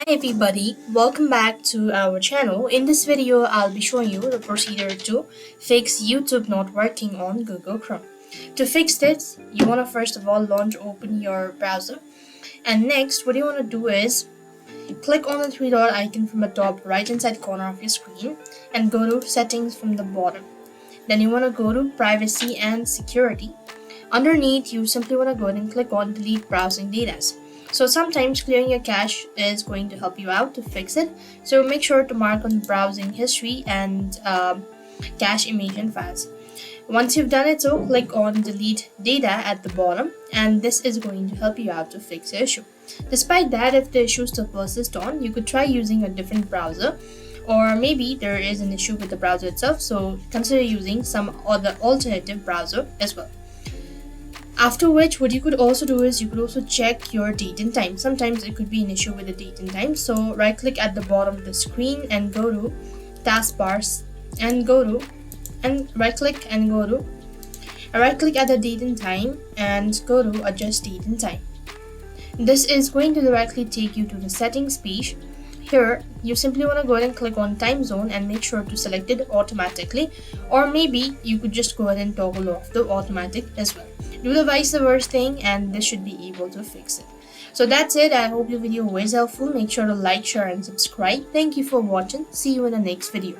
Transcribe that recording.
Hey everybody, welcome back to our channel. In this video, I'll be showing you the procedure to fix YouTube not working on Google Chrome. To fix this, you want to first of all open your browser, and next what you want to do is click on the three dot icon from the top right hand side corner of your screen and go to settings from the bottom. Then you want to go to privacy and security. Underneath, you simply want to go ahead and click on delete browsing data. So sometimes clearing your cache is going to help you out to fix it. So make sure to mark on browsing history and cache image and files. Once you've done it, so click on delete data at the bottom, and this is going to help you out to fix the issue. Despite that, if the issue still persists on, you could try using a different browser, or maybe there is an issue with the browser itself, so consider using some other alternative browser as well. After which, what you could also do is you could also check your date and time. Sometimes it could be an issue with the date and time. So right click at the bottom of the screen and go to taskbars and right click at the date and time and go to adjust date and time. This is going to directly take you to the settings page. Here, you simply want to go ahead and click on time zone and make sure to select it automatically, or maybe you could just go ahead and toggle off the automatic as well. Do the vice versa thing and this should be able to fix it. So that's it. I hope your video was helpful. Make sure to like, share and subscribe. Thank you for watching. See you in the next video.